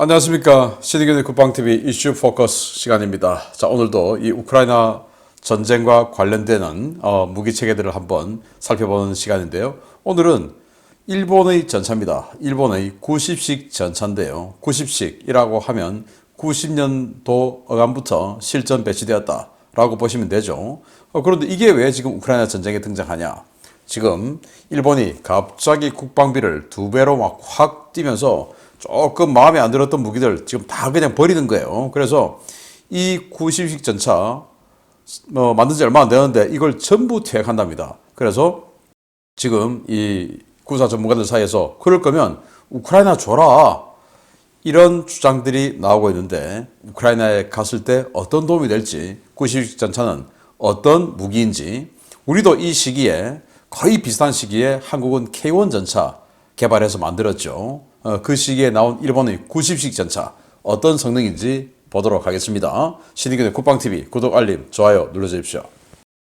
안녕하십니까. 신의균의 국방TV 이슈 포커스 시간입니다. 자, 오늘도 이 우크라이나 전쟁과 관련되는 무기 체계들을 한번 살펴보는 시간인데요. 오늘은 일본의 전차입니다. 일본의 90식 전차인데요. 90식이라고 하면 90년도 어간부터 실전 배치되었다라고 보시면 되죠. 그런데 이게 왜 지금 우크라이나 전쟁에 등장하냐? 지금 일본이 갑자기 국방비를 2배로 막 확 뛰면서 조금 마음에 안 들었던 무기들 지금 다 그냥 버리는 거예요. 그래서 이 90식 전차 만든 지 얼마 안 되는데 이걸 전부 퇴역한답니다. 그래서 지금 이 군사 전문가들 사이에서 그럴 거면 우크라이나 줘라, 이런 주장들이 나오고 있는데, 우크라이나에 갔을 때 어떤 도움이 될지, 90식 전차는 어떤 무기인지, 우리도 이 시기에 거의 비슷한 시기에 한국은 K1 전차 개발해서 만들었죠. 그 시기에 나온 일본의 90식 전차 어떤 성능인지 보도록 하겠습니다. 신의균의 국방TV 구독, 알림, 좋아요 눌러주십시오.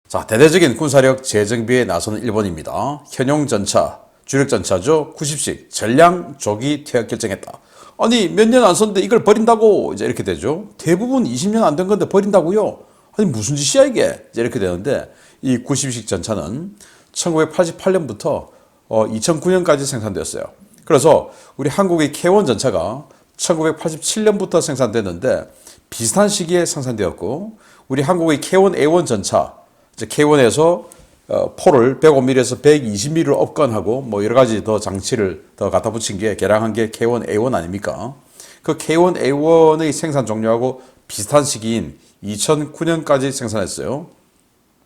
자, 대대적인 군사력 재정비에 나서는 일본입니다. 현용 전차, 주력 전차죠. 90식 전량 조기 퇴역 결정했다. 아니, 몇 년 안 썼는데 이걸 버린다고, 이제 이렇게 되죠. 대부분 20년 안 된 건데 버린다고요? 아니, 무슨 짓이야 이게? 이제 이렇게 되는데, 이 90식 전차는 1988년부터 2009년까지 생산되었어요. 그래서 우리 한국의 K1 전차가 1987년부터 생산됐는데 비슷한 시기에 생산되었고, 우리 한국의 K1A1 전차, 이제 K1에서 포를 105mm에서 120mm로 업건하고 뭐 여러 가지 더 장치를 더 갖다 붙인 게, 개량한 게 K1A1 아닙니까? 그 K1A1의 생산 종료하고 비슷한 시기인 2009년까지 생산했어요.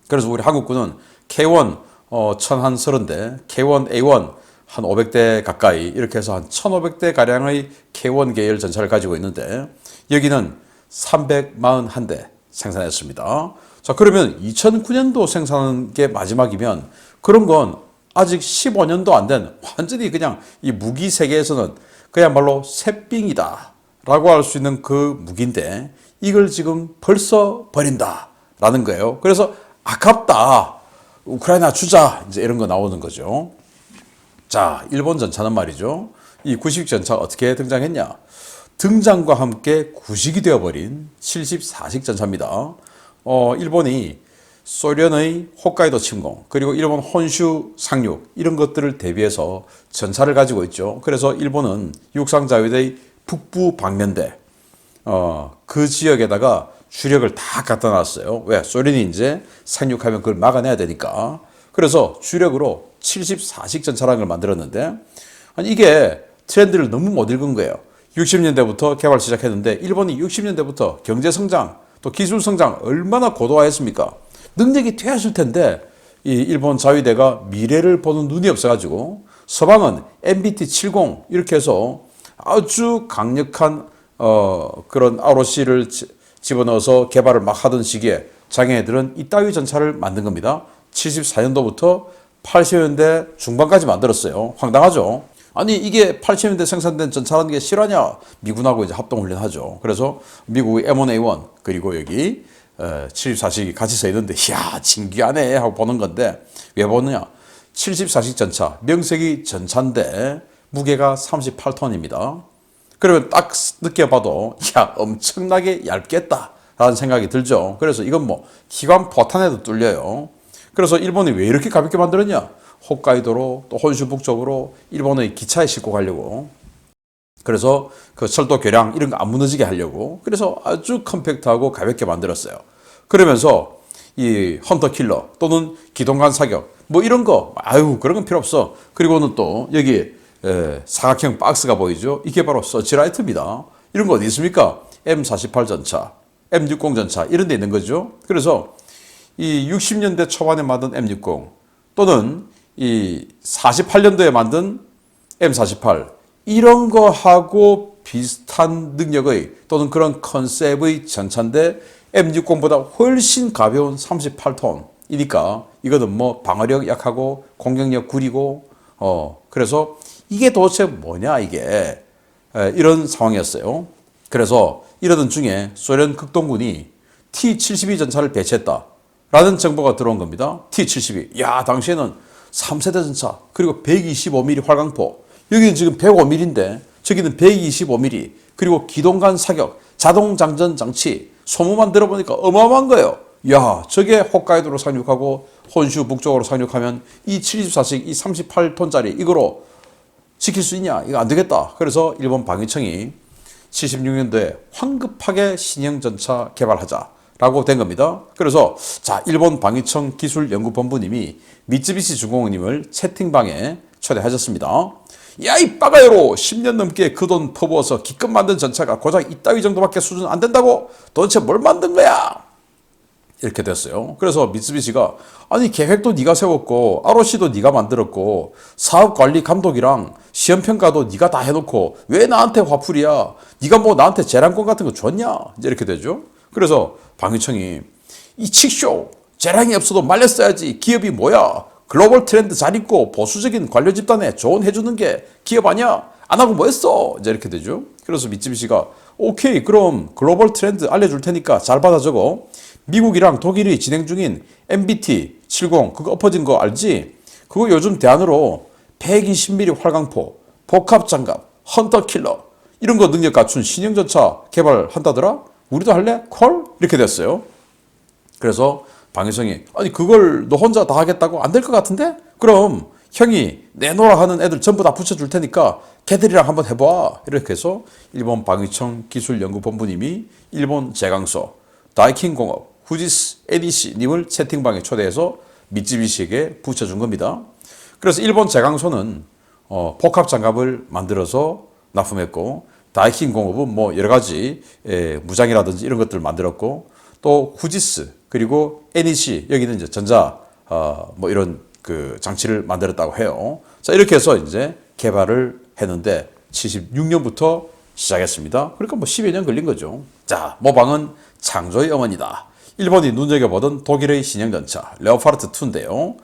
그래서 우리 한국군은 K1 1030대, K1A1 한 500대 가까이, 이렇게 해서 한 1500대 가량의 K1 계열 전차를 가지고 있는데, 여기는 341대 생산했습니다. 자, 그러면 2009년도 생산한 게 마지막이면 그런 건 아직 15년도 안 된, 완전히 그냥 이 무기 세계에서는 그야말로 새삥이다 라고 할 수 있는 그 무기인데, 이걸 지금 벌써 버린다 라는 거예요. 그래서 아깝다, 우크라이나 주자, 이제 이런 거 나오는 거죠. 자, 일본 전차는 말이죠. 이 90식 전차가 어떻게 등장했냐? 등장과 함께 구식이 되어버린 74식 전차입니다. 일본이 소련의 홋카이도 침공, 그리고 일본 혼슈 상륙, 이런 것들을 대비해서 전차를 가지고 있죠. 그래서 일본은 육상자위대의 북부 방면대, 그 지역에다가 주력을 다 갖다 놨어요. 왜? 소련이 이제 상륙하면 그걸 막아내야 되니까. 그래서 주력으로 74식 전차라는 걸 만들었는데, 아니, 이게 트렌드를 너무 못 읽은 거예요. 60년대부터 개발 시작했는데, 일본이 60년대부터 경제성장, 또 기술성장 얼마나 고도화했습니까? 능력이 되었을 텐데, 이 일본 자위대가 미래를 보는 눈이 없어가지고, 서방은 MBT-70 이렇게 해서 아주 강력한 그런 ROC를 집어넣어서 개발을 막 하던 시기에 자기네들은 이따위 전차를 만든 겁니다. 74년도부터 80년대 중반까지 만들었어요. 황당하죠? 아니, 이게 80년대 생산된 전차라는 게 실화냐? 미군하고 이제 합동훈련하죠. 그래서 미국의 M1A1 그리고 여기 74식이 같이 서 있는데, 이야, 진귀하네 하고 보는 건데, 왜 보느냐? 74식 전차, 명색이 전차인데 무게가 38톤입니다. 그러면 딱 느껴봐도, 야, 엄청나게 얇겠다 라는 생각이 들죠. 그래서 이건 뭐 기관 포탄에도 뚫려요. 그래서 일본이 왜 이렇게 가볍게 만들었냐? 홋카이도로, 또 혼슈 북쪽으로 일본의 기차에 싣고 가려고. 그래서 그 철도 교량 이런 거 안 무너지게 하려고. 그래서 아주 컴팩트하고 가볍게 만들었어요. 그러면서 이 헌터 킬러 또는 기동관 사격 뭐 이런 거, 아유, 그런 건 필요 없어. 그리고는 또 여기 사각형 박스가 보이죠? 이게 바로 서치라이트입니다. 이런 거 어디 있습니까? M48 전차, M60 전차 이런 데 있는 거죠. 그래서 이 60년대 초반에 만든 M60 또는 이 48년도에 만든 M48, 이런 거하고 비슷한 능력의 또는 그런 컨셉의 전차인데 M60보다 훨씬 가벼운 38톤이니까 이거는 뭐 방어력 약하고 공격력 구리고, 그래서 이게 도대체 뭐냐 이게, 이런 상황이었어요. 그래서 이러던 중에 소련 극동군이 T-72 전차를 배치했다 라는 정보가 들어온 겁니다. T-72. 야, 당시에는 3세대 전차, 그리고 125mm 활강포. 여기는 지금 105mm인데 저기는 125mm. 그리고 기동간 사격, 자동 장전 장치, 소문만 들어보니까 어마어마한 거예요. 야, 저게 홋카이도로 상륙하고 혼슈 북쪽으로 상륙하면 이 74식, 이 38톤짜리 이거로 지킬 수 있냐? 이거 안 되겠다. 그래서 일본 방위청이 76년도에 황급하게 신형 전차 개발하자라고 된 겁니다. 그래서 자, 일본 방위청 기술연구본부님이 미쯔비시 중공업님을 채팅방에 초대하셨습니다. 야, 이 빠가야로 10년 넘게 그 돈 퍼부어서 기껏 만든 전차가 고작 이따위 정도밖에 수준 안 된다고? 도대체 뭘 만든 거야? 이렇게 됐어요. 그래서 미쓰비시가 아니 계획도 네가 세웠고 ROC도 네가 만들었고 사업 관리 감독이랑 시험 평가도 네가 다 해놓고 왜 나한테 화풀이야? 네가 뭐 나한테 재량권 같은 거 줬냐? 이제 이렇게 되죠. 그래서 방위청이 이 칙쇼 재량이 없어도 말렸어야지. 기업이 뭐야? 글로벌 트렌드 잘 있고 보수적인 관료 집단에 조언해주는 게 기업 아니야? 안 하고 뭐 했어? 이제 이렇게 되죠. 그래서 미쓰비시가 오케이 그럼 글로벌 트렌드 알려줄 테니까 잘 받아 적어. 미국이랑 독일이 진행 중인 MBT 70 그거 엎어진 거 알지? 그거 요즘 대안으로 120mm 활강포, 복합장갑, 헌터킬러 이런 거 능력 갖춘 신형 전차 개발한다더라? 우리도 할래? 콜? 이렇게 됐어요. 그래서 방위성이 아니 그걸 너 혼자 다 하겠다고? 안 될 것 같은데? 그럼 형이 내놓으라 하는 애들 전부 다 붙여줄 테니까 걔들이랑 한번 해봐. 이렇게 해서 일본 방위청 기술연구본부님이 일본 제강소 다이킨공업 후지스 에디시 님을 채팅방에 초대해서 미쯔비시에게 붙여준 겁니다. 그래서 일본 제강소는 복합장갑을 만들어서 납품했고 다이킨공업은 뭐 여러 가지 무장이라든지 이런 것들을 만들었고 또 후지스 그리고 에니시 여기는 이제 전자 뭐 이런 그 장치를 만들었다고 해요. 자 이렇게 해서 이제 개발을 했는데 76년부터 시작했습니다. 그러니까 뭐 10여 년 걸린 거죠. 자 모방은 창조의 어머니다. 일본이 눈여겨보던 독일의 신형전차 레오파르트 2인데요.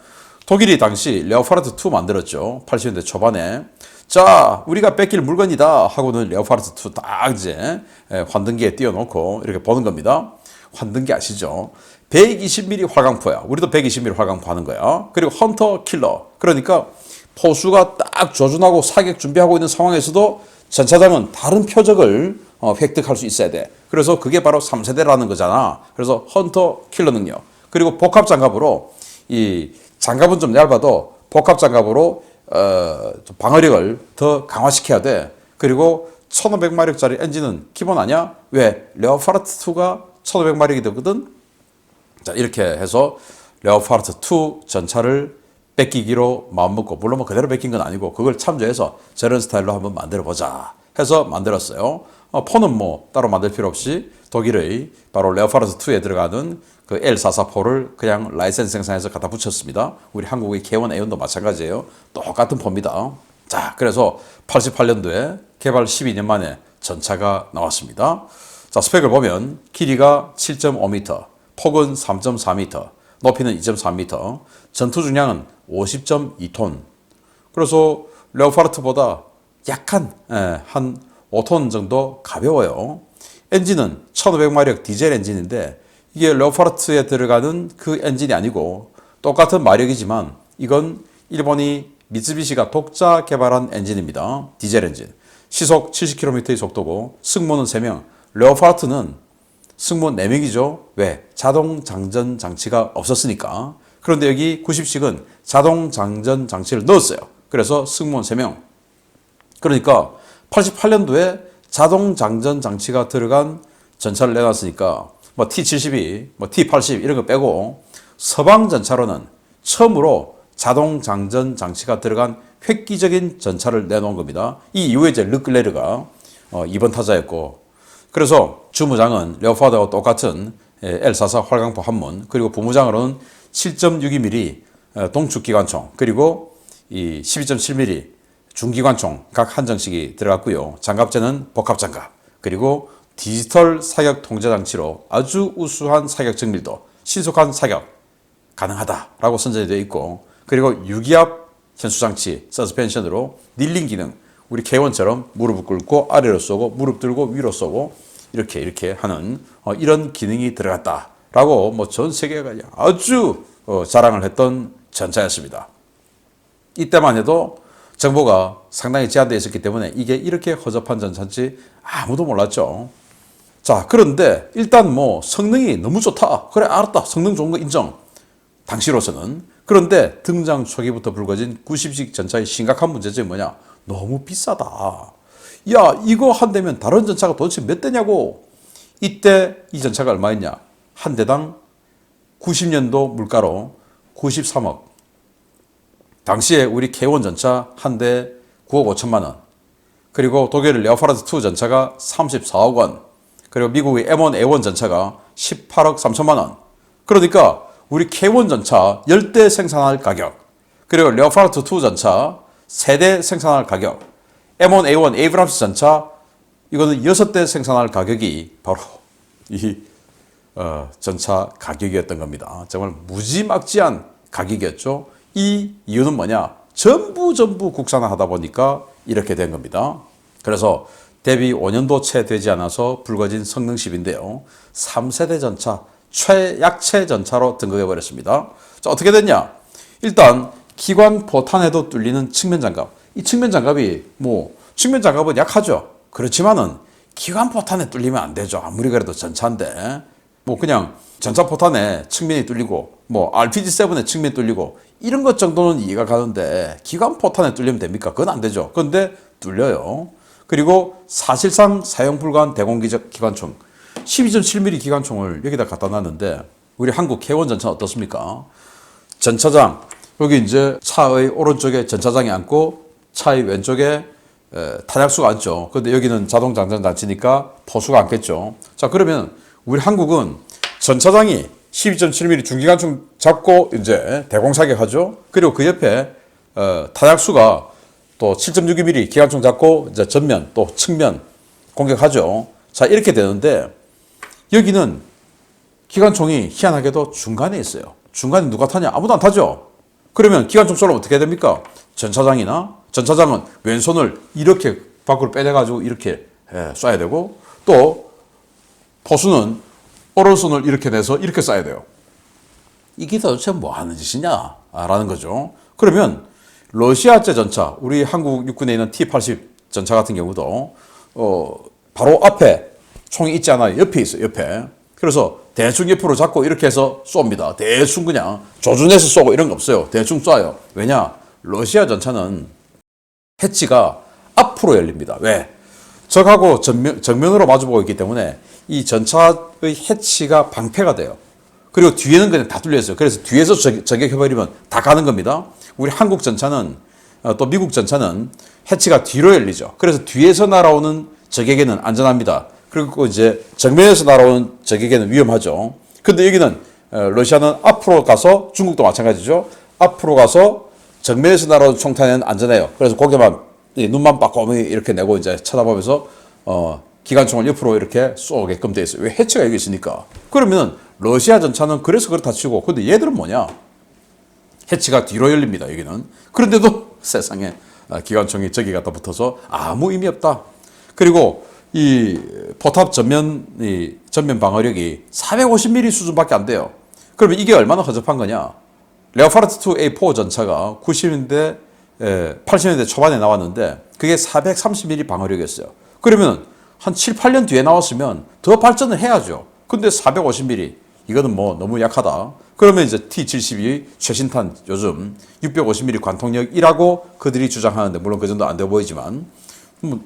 독일이 당시 레오파르트 2 만들었죠. 80년대 초반에. 자 우리가 뺏길 물건이다 하고는 레오파르트 2 딱 이제 환등기에 띄워놓고 이렇게 보는 겁니다. 환등기 아시죠? 120mm 활강포야. 우리도 120mm 활강포 하는 거야. 그리고 헌터 킬러. 그러니까 포수가 딱 조준하고 사격 준비하고 있는 상황에서도 전차장은 다른 표적을 획득할 수 있어야 돼. 그래서 그게 바로 3세대라는 거잖아. 그래서 헌터 킬러 능력. 그리고 복합 장갑으로 이 장갑은 좀 얇아도 복합 장갑으로 방어력을 더 강화시켜야 돼. 그리고 1500마력짜리 엔진은 기본 아니야? 왜? 레오파르트 2가 1500마력이 되거든. 자 이렇게 해서 레오파르트 2 전차를 뺏기기로 마음먹고 물론 뭐 그대로 뺏긴 건 아니고 그걸 참조해서 저런 스타일로 한번 만들어보자 해서 만들었어요. 포는 뭐 따로 만들 필요 없이 독일의 바로 레오파르트 2에 들어가는 그 L444포를 그냥 라이센스 생산해서 갖다 붙였습니다. 우리 한국의 K1 A1도 마찬가지예요. 똑같은 포입니다. 자 그래서 88년도에 개발 12년 만에 전차가 나왔습니다. 자 스펙을 보면 길이가 7.5m, 폭은 3.4m, 높이는 2.3m, 전투 중량은 50.2톤. 그래서 레오파르트보다 약한 한 5톤 정도 가벼워요. 엔진은 1500마력 디젤 엔진인데 이게 레오파르트에 들어가는 그 엔진이 아니고 똑같은 마력이지만 이건 일본이 미쓰비시가 독자 개발한 엔진입니다. 디젤 엔진. 시속 70km의 속도고 승무원은 3명. 레오파르트는 승무원 4명이죠. 왜? 자동 장전 장치가 없었으니까. 그런데 여기 90식은 자동 장전 장치를 넣었어요. 그래서 승무원 3명. 그러니까 88년도에 자동 장전 장치가 들어간 전차를 내놨으니까 뭐 T-72, 뭐 T-80 이런 거 빼고 서방 전차로는 처음으로 자동 장전 장치가 들어간 획기적인 전차를 내놓은 겁니다. 이 이후에 이제 르클레르가 2번 타자였고 그래서 주무장은 레오파르트와 똑같은 L44 활강포 한문 그리고 부무장으로는 7.62mm 동축기관총 그리고 이 12.7mm 중기관총 각 한 정씩이 들어갔고요. 장갑재는 복합장갑 그리고 디지털 사격 통제 장치로 아주 우수한 사격 정밀도 신속한 사격 가능하다라고 선전이 되어 있고 그리고 유기압 현수장치 서스펜션으로 닐링 기능 우리 K1처럼 무릎을 꿇고 아래로 쏘고 무릎 들고 위로 쏘고 이렇게 하는 이런 기능이 들어갔다라고 뭐 전 세계가 아주 자랑을 했던 전차였습니다. 이때만 해도 정보가 상당히 제한되어 있었기 때문에 이게 이렇게 허접한 전차인지 아무도 몰랐죠. 자, 그런데 일단 뭐 성능이 너무 좋다. 그래, 알았다. 성능 좋은 거 인정. 당시로서는. 그런데 등장 초기부터 불거진 90식 전차의 심각한 문제점이 뭐냐? 너무 비싸다. 야, 이거 한 대면 다른 전차가 도대체 몇 대냐고. 이때 이 전차가 얼마였냐? 한 대당 90년도 물가로 93억. 당시에 우리 K1 전차 한 대 9억 5천만 원. 그리고 독일 레오파르트 2 전차가 34억 원. 그리고 미국의 M1A1 전차가 18억 3천만 원. 그러니까 우리 K1 전차 10대 생산할 가격, 그리고 레오파르트 2 전차 3대 생산할 가격, M1A1 에이브람스 전차 이거는 6대 생산할 가격이 바로 이 전차 가격이었던 겁니다. 정말 무지막지한 가격이었죠. 이 이유는 뭐냐? 전부 국산화하다 보니까 이렇게 된 겁니다. 그래서 데뷔 5년도 채 되지 않아서 불거진 성능 시비인데요. 3세대 전차, 최약체 전차로 등극해 버렸습니다. 자, 어떻게 됐냐? 일단 기관 포탄에도 뚫리는 측면 장갑. 이 측면 장갑이 측면 장갑은 약하죠. 그렇지만은 기관 포탄에 뚫리면 안 되죠. 아무리 그래도 전차인데 그냥 전차 포탄에 측면이 뚫리고 RPG-7에 측면이 뚫리고 이런 것 정도는 이해가 가는데 기관 포탄에 뚫리면 됩니까? 그건 안 되죠. 그런데 뚫려요. 그리고 사실상 사용 불가한 대공기적 기관총 12.7mm 기관총을 여기다 갖다 놨는데 우리 한국 K1 전차는 어떻습니까? 전차장 여기 이제 차의 오른쪽에 전차장이 앉고 차의 왼쪽에 탄약수가 앉죠. 근데 여기는 자동 장전 장치니까 포수가 앉겠죠. 자, 그러면 우리 한국은 전차장이 12.7mm 중기관총 잡고 이제 대공사격하죠. 그리고 그 옆에 탄약수가 또 7.62mm 기관총 잡고 이제 전면 또 측면 공격하죠. 자, 이렇게 되는데 여기는 기관총이 희한하게도 중간에 있어요. 중간에 누가 타냐? 아무도 안 타죠. 그러면 기관총 쏘면 어떻게 됩니까? 전차장은 왼손을 이렇게 밖으로 빼내가지고 이렇게 쏴야 되고 또 포수는 오른손을 이렇게 내서 이렇게 쏴야 돼요. 이게 도대체 뭐 하는 짓이냐? 라는 거죠. 그러면 러시아제 전차, 우리 한국 육군에 있는 T-80 전차 같은 경우도 바로 앞에 총이 있지 않아요. 옆에 있어요. 옆에. 그래서 대충 옆으로 잡고 이렇게 해서 쏩니다. 대충 그냥 조준해서 쏘고 이런 거 없어요. 대충 쏴요. 왜냐? 러시아 전차는 해치가 앞으로 열립니다. 왜? 적하고 정면으로 마주보고 있기 때문에 이 전차의 해치가 방패가 돼요. 그리고 뒤에는 그냥 다 뚫려 있어요. 그래서 뒤에서 저격해버리면 다 가는 겁니다. 우리 한국 전차는 또 미국 전차는 해치가 뒤로 열리죠. 그래서 뒤에서 날아오는 적에게는 안전합니다. 그리고 이제 정면에서 날아오는 적에게는 위험하죠. 근데 여기는 러시아는 앞으로 가서 중국도 마찬가지죠. 앞으로 가서 정면에서 날아오는 총탄에는 안전해요. 그래서 고개만 눈만 빠꼼히 이렇게 내고 이제 쳐다보면서 기관총을 옆으로 이렇게 쏘게끔 돼 있어요. 왜? 해치가 여기 있으니까. 그러면 러시아 전차는 그래서 그렇다 치고 근데 얘들은 뭐냐? 해치가 뒤로 열립니다. 여기는. 그런데도 세상에 기관총이 저기 갖다 붙어서 아무 의미 없다. 그리고 이 포탑 전면 방어력이 450mm 수준밖에 안 돼요. 그러면 이게 얼마나 허접한 거냐? 레오파르트 2 A4 전차가 90년대, 80년대 초반에 나왔는데 그게 430mm 방어력이었어요. 그러면 한 7, 8년 뒤에 나왔으면 더 발전을 해야죠. 근데 450mm 이거는 너무 약하다. 그러면 이제 T-72 최신탄 요즘 650mm 관통력이라고 그들이 주장하는데 물론 그 정도 안 돼 보이지만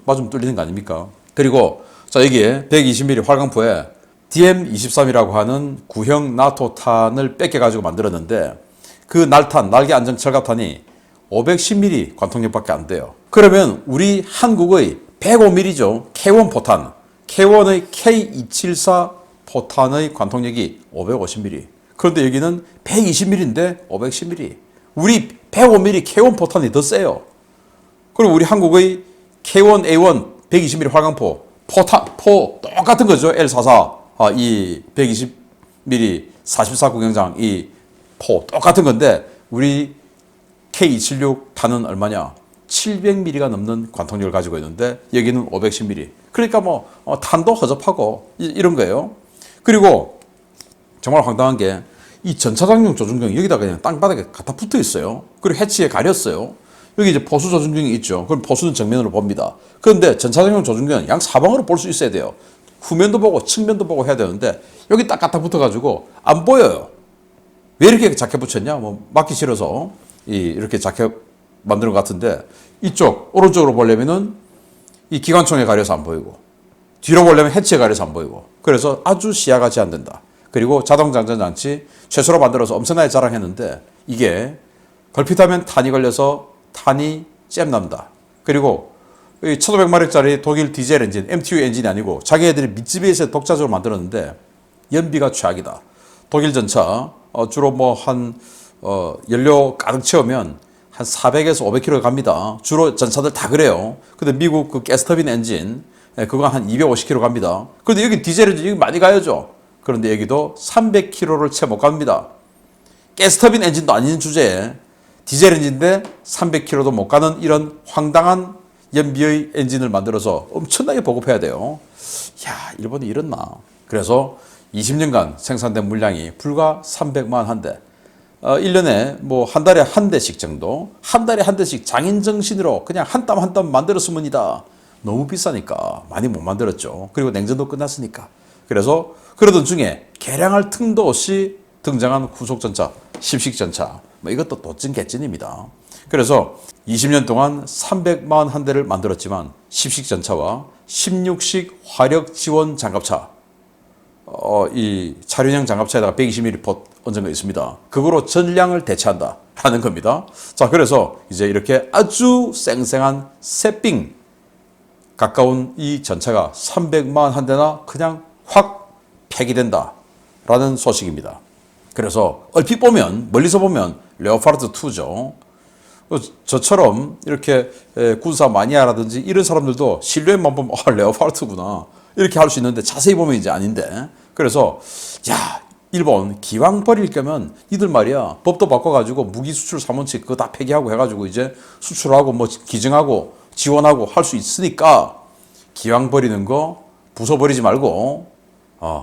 맞으면 뚫리는 거 아닙니까? 그리고 자 여기에 120mm 활강포에 DM-23이라고 하는 구형 나토 탄을 뺏겨가지고 만들었는데 그 날개 안정 철갑탄이 510mm 관통력밖에 안 돼요. 그러면 우리 한국의 105mm죠. K1 포탄, K1의 K274 포탄의 관통력이 550mm. 그런데 여기는 120mm인데 510mm. 우리 105mm K1 포탄이 더 세요. 그리고 우리 한국의 K1A1 120mm 활강포, 포 똑같은 거죠. L44, 이 120mm 44 구경장 이 포 똑같은 건데 우리 K276 탄은 얼마냐? 700mm가 넘는 관통력을 가지고 있는데 여기는 510mm. 그러니까 탄도 허접하고 이런 거예요. 그리고 정말 황당한 게 이 전차장용 조준경 여기다 그냥 땅바닥에 갖다 붙어 있어요. 그리고 해치에 가렸어요. 여기 이제 포수 조준경이 있죠. 그럼 포수는 정면으로 봅니다. 그런데 전차적용 조준경은 양 사방으로 볼 수 있어야 돼요. 후면도 보고 측면도 보고 해야 되는데 여기 딱 갖다 붙어가지고 안 보여요. 왜 이렇게 자켓 붙였냐? 뭐 맞기 싫어서 이렇게 자켓 만드는 것 같은데 이쪽 오른쪽으로 보려면은 이 기관총에 가려서 안 보이고 뒤로 보려면 해치에 가려서 안 보이고 그래서 아주 시야가 제한된다. 그리고 자동장전장치 최소로 만들어서 엄청나게 자랑했는데 이게 걸핏하면 탄이 걸려서 탄이 잼납니다. 그리고 1500마력짜리 독일 디젤 엔진, MTU 엔진이 아니고 자기네들이 밑집에서 독자적으로 만들었는데 연비가 최악이다. 독일 전차 주로 뭐 한 연료 가득 채우면 한 400에서 500km 갑니다. 주로 전차들 다 그래요. 근데 미국 그 가스터빈 엔진 그거 한 250km 갑니다. 그런데 여기 디젤 엔진 여기 많이 가야죠. 그런데 여기도 300km를 채 못 갑니다. 가스터빈 엔진도 아닌 주제에 디젤 엔진인데 300km도 못 가는 이런 황당한 연비의 엔진을 만들어서 엄청나게 보급해야 돼요. 야, 일본이 이랬나. 그래서 20년간 생산된 물량이 불과 300만 한 대. 1년에 뭐 한 달에 한 대씩 정도, 한 달에 한 대씩 장인 정신으로 그냥 한 땀 한 땀 만들었으면이다. 너무 비싸니까 많이 못 만들었죠. 그리고 냉전도 끝났으니까. 그래서 그러던 중에 개량할 틈도 없이 등장한 후속전차, 십식전차. 뭐 이것도 도찐 개찐입니다. 그래서 20년 동안 341대를 만들었지만 십식전차와 16식 화력 지원 장갑차, 이 차륜형 장갑차에다가 120mm 폿 얹은 거 있습니다. 그거로 전량을 대체한다 하는 겁니다. 자, 그래서 이제 이렇게 아주 쌩쌩한 새삥 가까운 이 전차가 341대나 그냥 확 폐기된다 라는 소식입니다. 그래서 얼핏 보면 멀리서 보면 레오파르트 2죠. 저처럼 이렇게 군사 마니아라든지 이런 사람들도 실루엣만 보면 레오파르트구나 이렇게 할 수 있는데 자세히 보면 이제 아닌데 그래서 야 일본 기왕 버릴 거면 이들 말이야 법도 바꿔가지고 무기 수출 삼원칙 그거 다 폐기하고 해가지고 이제 수출하고 뭐 기증하고 지원하고 할 수 있으니까 기왕 버리는 거 부숴버리지 말고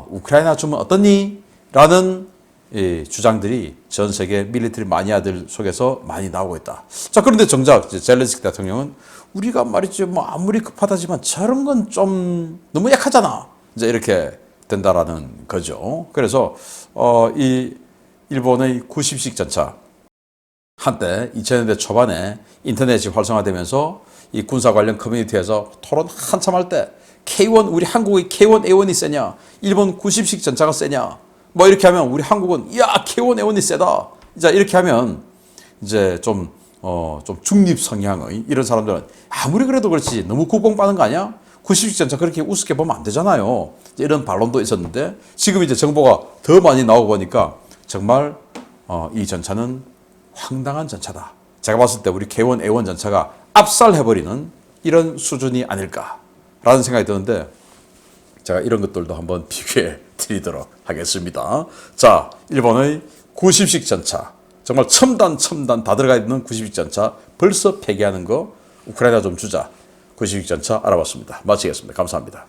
우크라이나 주면 어떻니? 라는 주장들이 전 세계 밀리터리 마니아들 속에서 많이 나오고 있다. 자, 그런데 정작 젤렌스키 대통령은 우리가 말이죠 뭐 아무리 급하다지만 저런 건 좀 너무 약하잖아. 이제 이렇게 된다라는 거죠. 그래서 이 일본의 90식 전차 한때 2000년대 초반에 인터넷이 활성화되면서 이 군사 관련 커뮤니티에서 토론 한참 할 때 K1 우리 한국의 K1A1이 세냐 일본 90식 전차가 세냐 뭐 이렇게 하면 우리 한국은 야 K1A1이 세다. 자 이렇게 하면 이제 좀 중립 성향의 이런 사람들은 아무리 그래도 그렇지 너무 국뽕 빠는 거 아니야? 90식 전차 그렇게 우습게 보면 안 되잖아요. 이런 반론도 있었는데 지금 이제 정보가 더 많이 나오고 보니까 정말 이 전차는 황당한 전차다. 제가 봤을 때 우리 K1A1 전차가 압살해버리는 이런 수준이 아닐까라는 생각이 드는데 제가 이런 것들도 한번 비교해 드리도록 하겠습니다. 자, 일본의 90식 전차 정말 첨단 다 들어가 있는 90식 전차 벌써 폐기하는 거 우크라이나 좀 주자 90식 전차 알아봤습니다. 마치겠습니다. 감사합니다.